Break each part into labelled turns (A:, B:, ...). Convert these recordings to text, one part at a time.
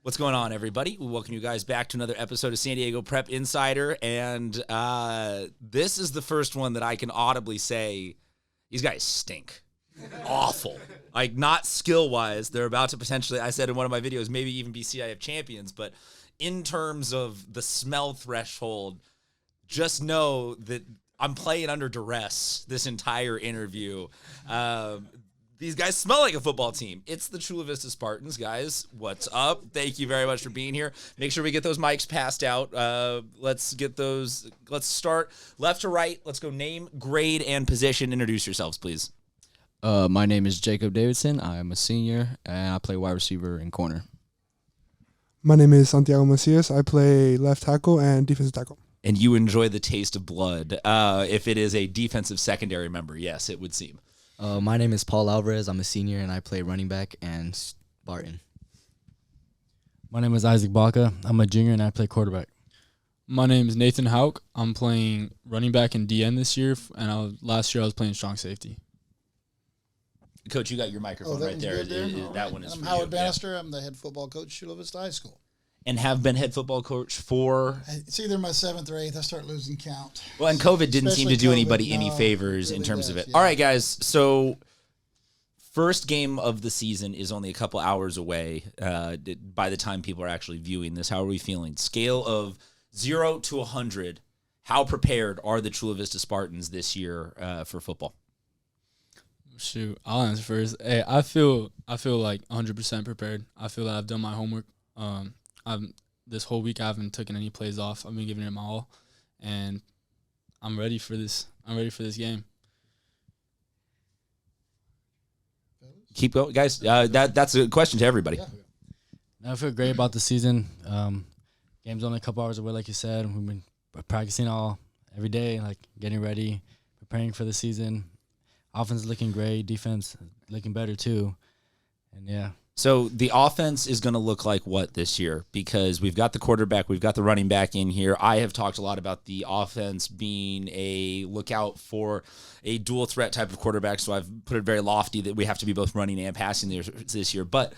A: What's going on, everybody? We welcome you guys back to another episode of San Diego Prep Insider, and this is the first one that I can audibly say these guys stink. Awful. Like, not skill-wise. They're about to potentially, I said in one of my videos, maybe even be CIF champions, but in terms of the smell threshold, just know that I'm playing under duress this entire interview. These guys smell like a football team. It's the Chula Vista Spartans, guys. What's up? Thank you very much for being here. Make sure we get those mics passed out. Let's get those. Let's start left to right. Let's go name, grade, and position. Introduce yourselves, please.
B: My name is Jacob Davidson. I'm a senior, and I play wide receiver and corner.
C: My name is Santiago Macias. I play left tackle and defensive tackle.
A: And you enjoy the taste of blood. If it is a defensive secondary member, yes, it would seem.
D: My name is Paul Alvarez. I'm a senior, and I play running back and Spartan.
B: My name is Isaac Baca. I'm a junior, and I play quarterback.
E: My name is Nathan Hauk. I'm playing running back and DN this year, and last year I was playing strong safety.
A: Coach, you got your microphone right there. That one is
F: I'm
A: for
F: Howard
A: you.
F: Bannister. I'm the head football coach at Chula Vista High School.
A: And have been head football coach for...
F: It's either my 7th or 8th. I start losing count.
A: Well, and COVID didn't seem to do anybody any
F: no,
A: favors
F: really
A: in terms of
F: does,
A: it.
F: yeah.
A: All right, guys. So first game of the season is only a couple hours away by the time people are actually viewing this. How are we feeling? Scale of 0 to 100. How prepared are the Chula Vista Spartans this year for football?
E: Shoot, I'll answer first. Hey, I feel like 100% prepared. I feel that I've done my homework. This whole week I haven't taken any plays off. I've been giving it my all, and I'm ready for this. I'm ready for this game.
A: Keep going, guys. That's a question to everybody.
B: I feel great about the season. Game's only a couple hours away, like you said. We've been practicing every day, like getting ready, preparing for the season. Offense looking great, defense looking better too, and yeah.
A: So the offense is going to look like what this year? Because we've got the quarterback, we've got the running back in here. I have talked a lot about the offense being a lookout for a dual threat type of quarterback, so I've put it very lofty that we have to be both running and passing this year. But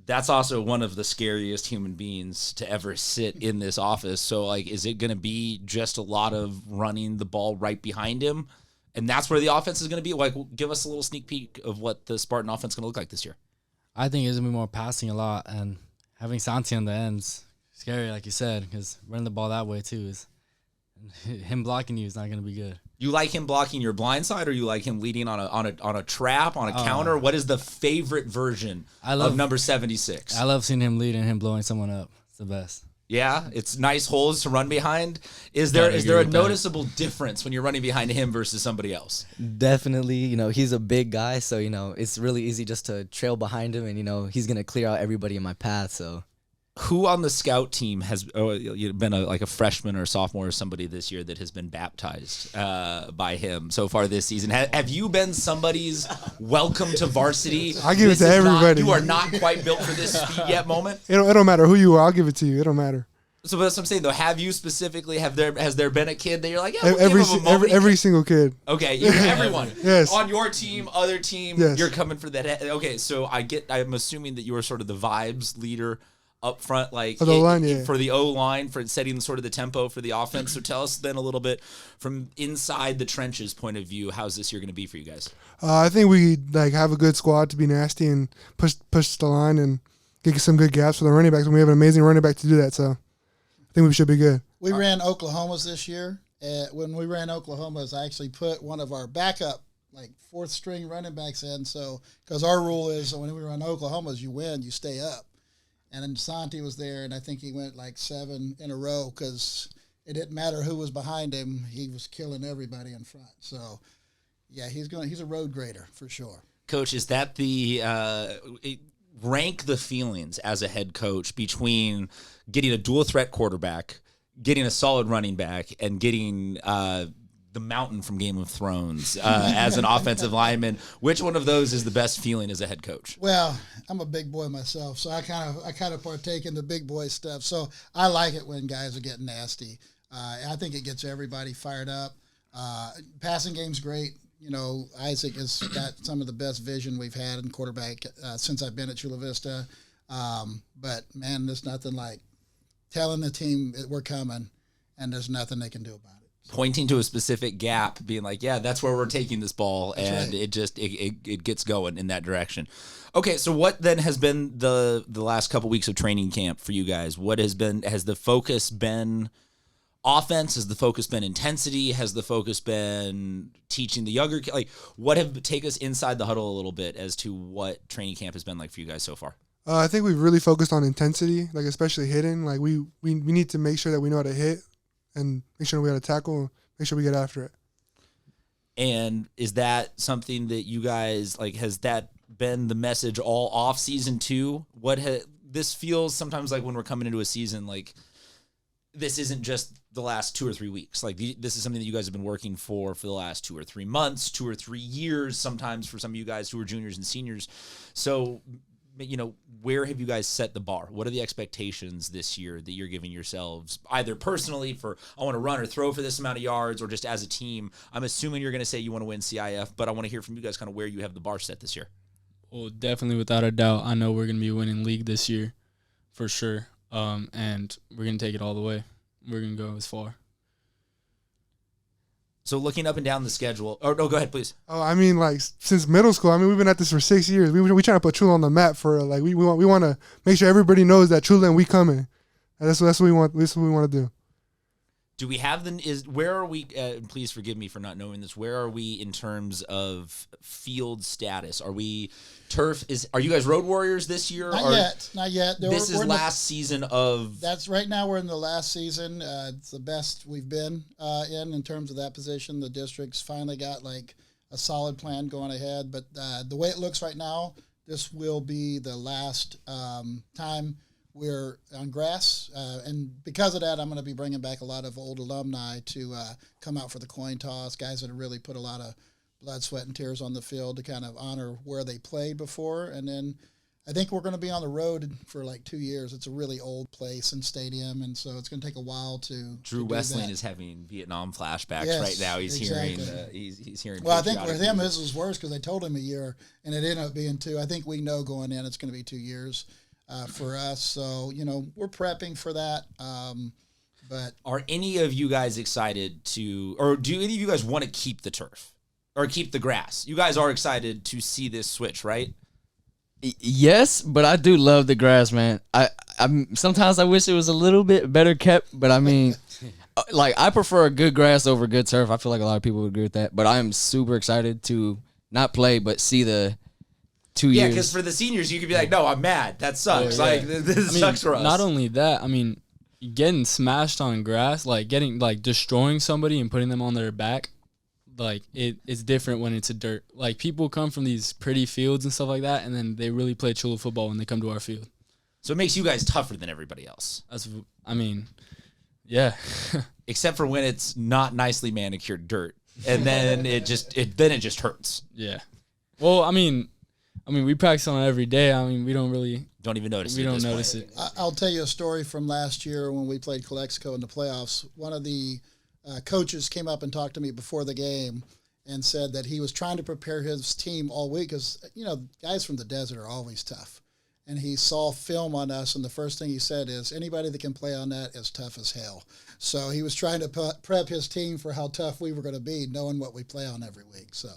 A: that's also one of the scariest human beings to ever sit in this office. So, like, is it going to be just a lot of running the ball right behind him? And that's where the offense is going to be? Like, give us a little sneak peek of what the Spartan offense is going to look like this year.
B: I think it's going to be more passing a lot, and having Santi on the ends, scary, like you said, because running the ball that way, too, is him blocking you is not going to be good.
A: You like him blocking your blind side, or you like him leading on a trap, on a counter? What is the favorite version of number 76?
B: I love seeing him lead and him blowing someone up. It's the best. Yeah,
A: it's nice holes to run behind. Is there a noticeable difference when you're running behind him versus somebody else?
D: Definitely, he's a big guy, so, it's really easy just to trail behind him, and, he's going to clear out everybody in my path, so.
A: Who on the scout team has been a freshman or sophomore or somebody this year that has been baptized by him so far this season? Have you been somebody's welcome to varsity?
C: I give it to everybody.
A: You are not quite built for this speed yet moment?
C: It don't matter who you are. I'll give it to you. It don't matter.
A: So that's what I'm saying, though. Have you specifically, has there been a kid that you're like, yeah, we'll
C: every single kid.
A: Okay, everyone.
C: Yes.
A: On your team, other team,
C: yes. You're
A: coming for that. Okay, so I'm assuming that you are sort of the vibes leader up front, like for the O-line, for setting sort of the tempo for the offense. So tell us then a little bit from inside the trenches point of view, how's this year going to be for you guys?
C: I think we have a good squad to be nasty and push the line and get some good gaps for the running backs. And we have an amazing running back to do that. So I think we should be good.
F: We ran Oklahoma's this year. When we ran Oklahoma's, I actually put one of our backup, fourth string running backs in. So because our rule is when we run Oklahoma's, you win, you stay up. And then Santi was there, and I think he went 7 in a row because it didn't matter who was behind him. He was killing everybody in front. So, yeah, he's a road grader for sure.
A: Coach, is that rank the feelings as a head coach between getting a dual threat quarterback, getting a solid running back, and getting the mountain from Game of Thrones as an offensive lineman? Which one of those is the best feeling as a head coach?
F: Well, I'm a big boy myself, so I kind of partake in the big boy stuff. So I like it when guys are getting nasty. I think it gets everybody fired up. Passing game's great. Isaac has got some of the best vision we've had in quarterback since I've been at Chula Vista. But man, there's nothing like telling the team that we're coming, and there's nothing they can do about it.
A: Pointing to a specific gap, being like, yeah, that's where we're taking this ball,
F: That's
A: and
F: right.
A: it gets going in that direction. Okay, so what then has been the last couple weeks of training camp for you guys? What has the focus been offense? Has the focus been intensity? Has the focus been teaching the younger, like take us inside the huddle a little bit as to what training camp has been like for you guys so far?
C: I think we've really focused on intensity, like especially hitting. Like we need to make sure that we know how to hit and make sure we know how to tackle, make sure we get after it.
A: And is that something that you guys, like, has that been the message all off season too? This feels sometimes like when we're coming into a season, like this isn't just the last 2 or 3 weeks. Like this is something that you guys have been working for the last 2 or 3 months, 2 or 3 years, sometimes for some of you guys who are juniors and seniors. So, where have you guys set the bar? What are the expectations this year that you're giving yourselves, either personally for I want to run or throw for this amount of yards, or just as a team? I'm assuming you're going to say you want to win CIF, but I want to hear from you guys kind of where you have the bar set this year.
E: Well, definitely, without a doubt, I know we're going to be winning league this year for sure, and we're going to take it all the way. We're going to go as far.
A: So looking up and down the schedule, or no, go ahead, please.
C: Oh, I mean, like since middle school. I mean, we've been at this for 6 years. We trying to put Chula on the map for like we want to make sure everybody knows that Chula and we coming. And that's what we want. That's what we want to do.
A: Do we have where are we, please forgive me for not knowing this, where are we in terms of field status? Are we are you guys Road Warriors this year?
F: Not yet.
A: This is last season of...
F: That's right now we're in the last season. It's the best we've been in terms of that position. The district's finally got like a solid plan going ahead. But the way it looks right now, this will be the last time we're on grass, and because of that, I'm going to be bringing back a lot of old alumni to come out for the coin toss, guys that have really put a lot of blood, sweat, and tears on the field to kind of honor where they played before. And then I think we're going to be on the road for like 2 years. It's a really old place and stadium, and so it's going to take a while to
A: Drew Westling is having Vietnam flashbacks right now. He's
F: exactly.
A: hearing he's hearing.
F: Well, I think with him, this was worse because they told him a year, and it ended up being 2. I think we know going in it's going to be 2 years. For us, so we're prepping for that. But
A: are any of you guys excited or do any of you guys want to keep the turf or keep the grass? You guys are excited to see this switch, right?
D: Yes, but I do love the grass, man. I'm sometimes I wish it was a little bit better kept, but I mean, like I prefer good grass over good turf. I feel like a lot of people would agree with that. But I am super excited to not play, but see the 2 years.
A: Yeah, because for the seniors, you could be like, no, I'm mad. That sucks. Like, this sucks for us.
E: Not only that, I mean, getting smashed on grass, like destroying somebody and putting them on their back, like it's different when it's a dirt. Like people come from these pretty fields and stuff like that, and then they really play Chula football when they come to our field.
A: So it makes you guys tougher than everybody else.
E: Yeah.
A: Except for when it's not nicely manicured dirt, and then it just hurts.
E: Yeah. Well, I mean, we practice on it every day. I mean, we don't
A: even notice it.
E: We don't notice it.
F: I'll tell you a story from last year when we played Calexico in the playoffs. One of the coaches came up and talked to me before the game and said that he was trying to prepare his team all week because, guys from the desert are always tough. And he saw film on us, and the first thing he said is, anybody that can play on that is tough as hell. So he was trying to prep his team for how tough we were going to be, knowing what we play on every week. So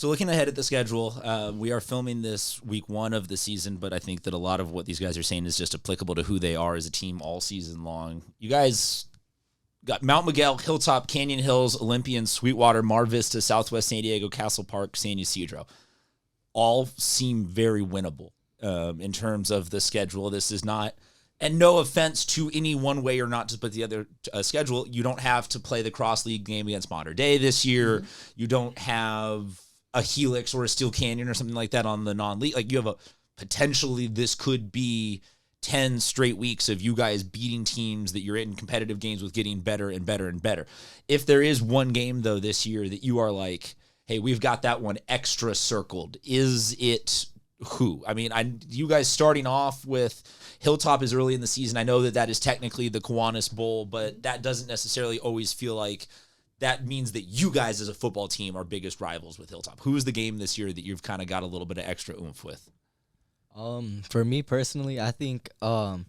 A: looking ahead at the schedule, we are filming this week 1 of the season, but I think that a lot of what these guys are saying is just applicable to who they are as a team all season long. You guys got Mount Miguel, Hilltop, Canyon Hills, Olympian, Sweetwater, Mar Vista, Southwest San Diego, Castle Park, San Ysidro. All seem very winnable in terms of the schedule. This is not, and no offense to any one way or not to put the other schedule, you don't have to play the cross-league game against Mater Dei this year. Mm-hmm. You don't have a Helix or a Steel Canyon or something like that on the non-league. Like you have potentially this could be 10 straight weeks of you guys beating teams that you're in competitive games with, getting better and better and better. If there is one game though this year that you are like, hey, we've got that one extra circled, is it who? I mean, you guys starting off with Hilltop is early in the season. I know that is technically the Kiwanis Bowl, but that doesn't necessarily always feel like that means that you guys as a football team are biggest rivals with Hilltop. Who's the game this year that you've kind of got a little bit of extra oomph with?
D: For me personally, I think one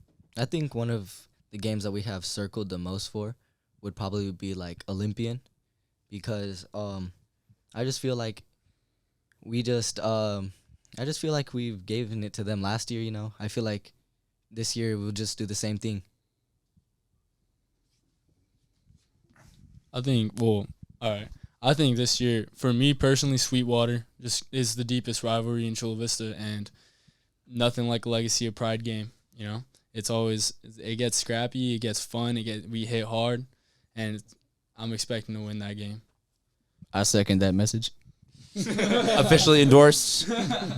D: of the games that we have circled the most for would probably be like Olympian, because I just feel like I just feel like we've given it to them last year. I feel like this year we'll just do the same thing.
E: I think, well, all right. I think this year, for me personally, Sweetwater just is the deepest rivalry in Chula Vista, and nothing like a Legacy of Pride game. It gets scrappy, it gets fun, we hit hard, and I'm expecting to win that game.
D: I second that message.
A: Officially endorsed.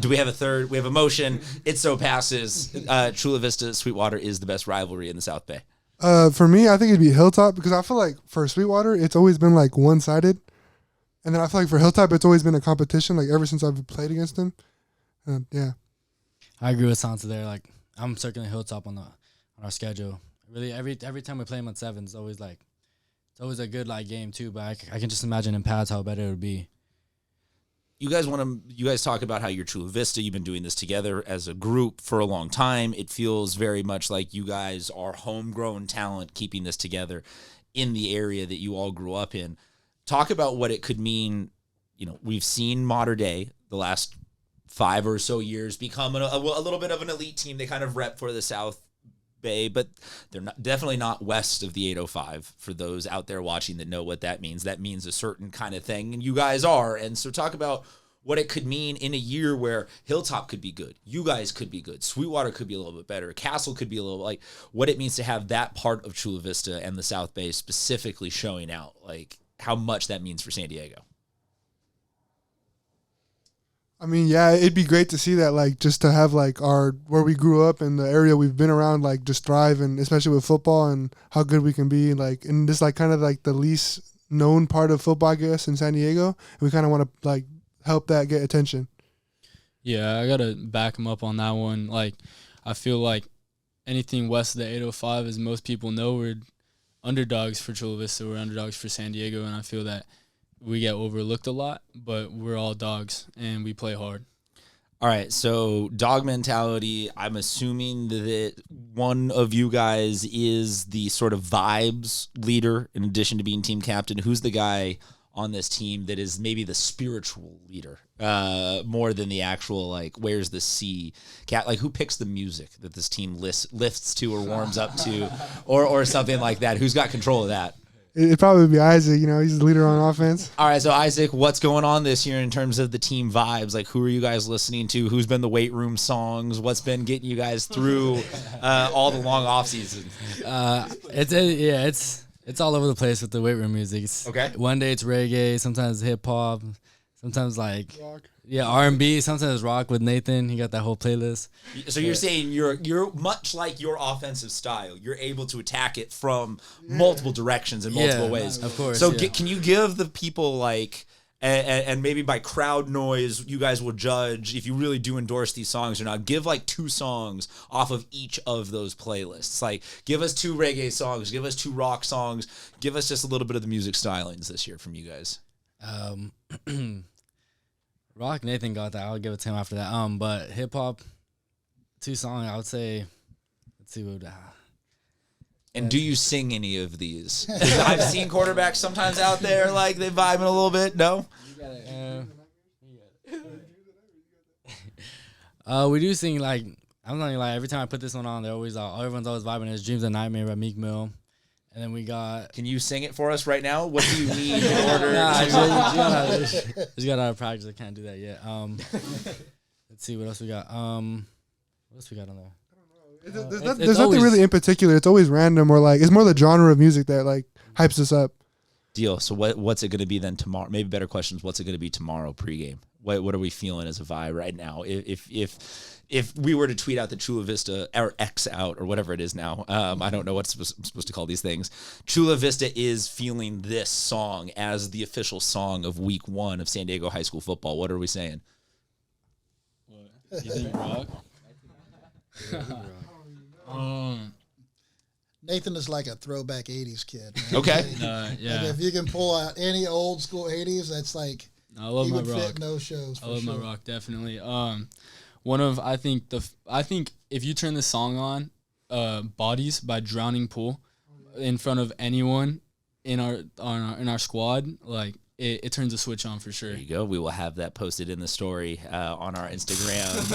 A: Do we have a third? We have a motion. It so passes. Chula Vista Sweetwater is the best rivalry in the South Bay.
C: For me, I think it'd be Hilltop, because I feel like for Sweetwater, it's always been like one-sided. And then I feel like for Hilltop, it's always been a competition, like ever since I've played against them. Yeah.
B: I agree with Sansa there. Like, I'm circling Hilltop on our schedule. Really, every time we play them on 7, it's always a good game too. But I can just imagine in pads how better it would be.
A: You guys talk about how you're Chula Vista. You've been doing this together as a group for a long time. It feels very much like you guys are homegrown talent keeping this together in the area that you all grew up in. Talk about what it could mean. We've seen Mater Dei the last 5 or so years become a little bit of an elite team. They kind of rep for the South Bay, but they're definitely not west of the 805 for those out there watching that know what that means. That means a certain kind of thing, and you guys are. And so talk about what it could mean in a year where Hilltop could be good, you guys could be good, Sweetwater could be a little bit better, Castle could be a little, what it means to have that part of Chula Vista and the South Bay specifically showing out, how much that means for San Diego.
C: I mean, yeah, it'd be great to see that, just to have where we grew up and the area we've been around, just thrive, and especially with football and how good we can be, in this kind of the least known part of football, I guess, in San Diego. And we kind of want to help that get attention.
E: Yeah, I gotta back him up on that one. I feel like anything west of the 805, as most people know, we're underdogs for Chula Vista, we're underdogs for San Diego, and I feel that we get overlooked a lot, but we're all dogs, and we play hard.
A: All right, so dog mentality, I'm assuming that one of you guys is the sort of vibes leader in addition to being team captain. Who's the guy on this team that is maybe the spiritual leader more than the actual, where's the C cat? Who picks the music that this team lifts to or warms up to or something like that? Who's got control of that?
C: It'd probably be Isaac. He's the leader on offense.
A: All right, so Isaac, what's going on this year in terms of the team vibes? Who are you guys listening to? Who's been the weight room songs? What's been getting you guys through all the long off season?
B: It's all over the place with the weight room music.
A: Okay.
B: One day it's reggae, sometimes hip hop, sometimes
C: rock.
B: Yeah, R&B, sometimes rock with Nathan. He got that whole playlist.
A: So you're saying you're much like your offensive style. You're able to attack it from multiple directions in multiple ways.
B: Of course.
A: So
B: yeah.
A: can you give the people and maybe by crowd noise, you guys will judge if you really do endorse these songs or not. Give 2 songs off of each of those playlists. Give us 2 reggae songs, give us 2 rock songs, give us just a little bit of the music stylings this year from you guys.
B: Rock, Nathan got that. I'll give it to him after that. But hip hop, 2 songs, I would say. Let's see what.
A: And do you sing any of these? I've seen quarterbacks sometimes out there they vibing a little bit. No.
B: We do sing I'm not gonna lie. Every time I put this one on, everyone's always vibing. It's "Dreams and Nightmare" by Meek Mill. And then we got...
A: Can you sing it for us right now? What do you need in order?
B: Just got out of practice. I can't do that yet. Let's see what else we got. What else we got on there?
C: There's nothing really in particular. It's always random or it's more the genre of music that hypes us up.
A: Deal. So what's it going to be then tomorrow? Maybe better questions. What's it going to be tomorrow pregame? What are we feeling as a vibe right now? If we were to tweet out the Chula Vista or X out or whatever it is now, I don't know what I'm supposed to call these things. Chula Vista is feeling this song as the official song of week 1 of San Diego high school football. What are we saying?
E: What? You think rock?
F: Nathan is like a throwback 80s kid. Man.
A: Okay.
E: Yeah.
F: If you can pull out any old school 80s, that's
E: I love
F: he
E: my
F: would
E: rock.
F: fit no shows.
E: I love my rock, definitely. I think if you turn the song on, "Bodies" by Drowning Pool, in front of anyone in our squad, like it turns a switch on for sure.
A: There you go. We will have that posted in the story on our Instagram.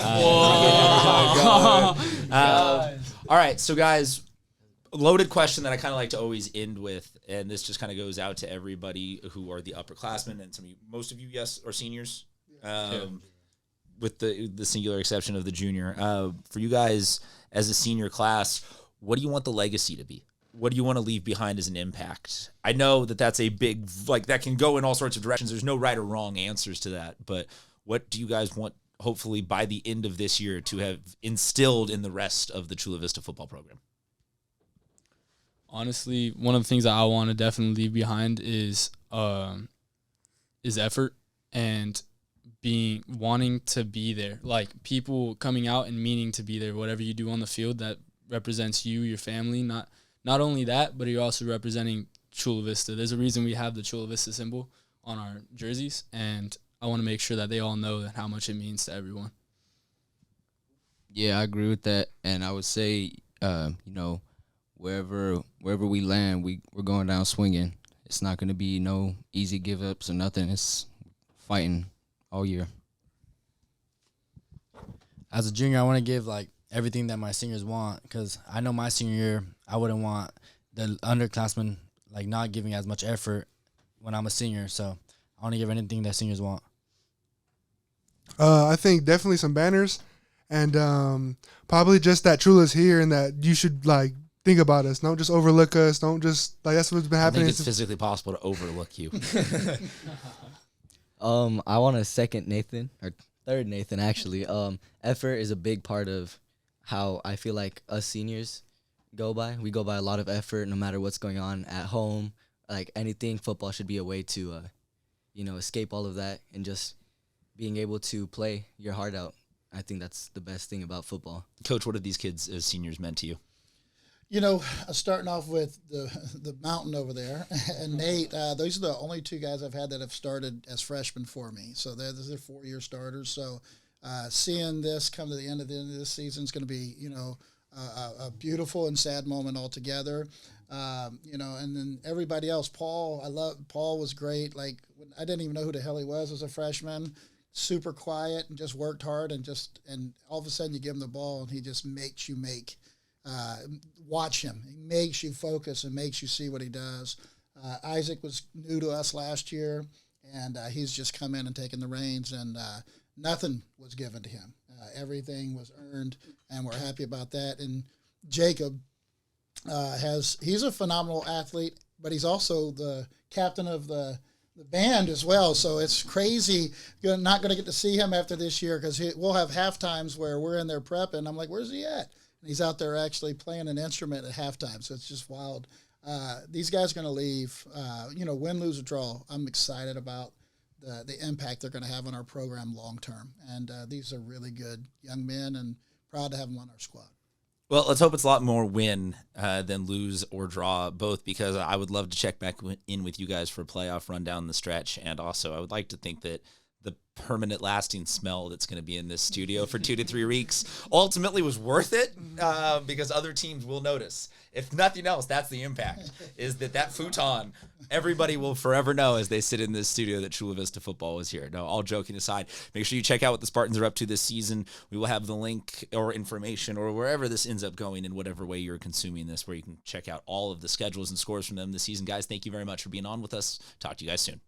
A: All right, so guys, loaded question that I kind of like to always end with, and this just kind of goes out to everybody who are the upperclassmen, and most of you, yes, are seniors, with the singular exception of the junior. For you guys as a senior class, what do you want the legacy to be? What do you want to leave behind as an impact? I know that that's a big, like, that can go in all sorts of directions. There's no right or wrong answers to that. But what do you guys want, hopefully, by the end of this year to have instilled in the rest of the Chula Vista football program?
E: Honestly, one of the things that I want to definitely leave behind is effort and wanting to be there. Like, people coming out and meaning to be there. Whatever you do on the field that represents you, your family, not only that, but you're also representing Chula Vista. There's a reason we have the Chula Vista symbol on our jerseys, and I want to make sure that they all know that how much it means to everyone.
D: Yeah, I agree with that, and I would say, wherever we land, we're going down swinging. It's not going to be no easy give-ups or nothing. It's fighting all year.
B: As a junior, I want to give, like, everything that my seniors want, because I know my senior year, I wouldn't want the underclassmen, like, not giving as much effort when I'm a senior. So I want to give anything that seniors want.
C: I think definitely some banners, and probably just that Chula's here and that you should, like, think about us. Don't just overlook us. Don't just, like, that's what's been happening.
A: I think it's physically possible to overlook you.
G: I want to second Nathan, or third Nathan, actually. Effort is a big part of how I feel like us seniors go by. We go by a lot of effort no matter what's going on at home. Like, anything, football should be a way to, escape all of that and just being able to play your heart out. I think that's the best thing about football.
A: Coach, what have these kids as seniors meant to you?
F: Starting off with the mountain over there and Nate, those are the only two guys I've had that have started as freshmen for me. So they're 4-year starters. So seeing this come to the end of this season is going to be, a beautiful and sad moment altogether. And then everybody else, Paul was great. Like, I didn't even know who the hell he was as a freshman. Super quiet and just worked hard and all of a sudden you give him the ball and he just makes you watch him. He makes you focus and makes you see what he does. Isaac was new to us last year, and he's just come in and taken the reins, and nothing was given to him. Everything was earned, and we're happy about that. And Jacob he's a phenomenal athlete, but he's also the captain of the band as well. So it's crazy. You're not going to get to see him after this year because we'll have half times where we're in there prepping. I'm like, where's he at? And he's out there actually playing an instrument at halftime. So it's just wild. These guys are going to leave, win, lose, or draw. I'm excited about the impact they're going to have on our program long term. And these are really good young men and proud to have them on our squad.
A: Well, let's hope it's a lot more win than lose or draw, both because I would love to check back in with you guys for a playoff run down the stretch. And also, I would like to think that the permanent lasting smell that's going to be in this studio for 2 to 3 weeks ultimately was worth it because other teams will notice. If nothing else, that's the impact, is that futon, everybody will forever know as they sit in this studio that Chula Vista football was here. No, all joking aside, make sure you check out what the Spartans are up to this season. We will have the link or information or wherever this ends up going in whatever way you're consuming this, where you can check out all of the schedules and scores from them this season. Guys, thank you very much for being on with us. Talk to you guys soon.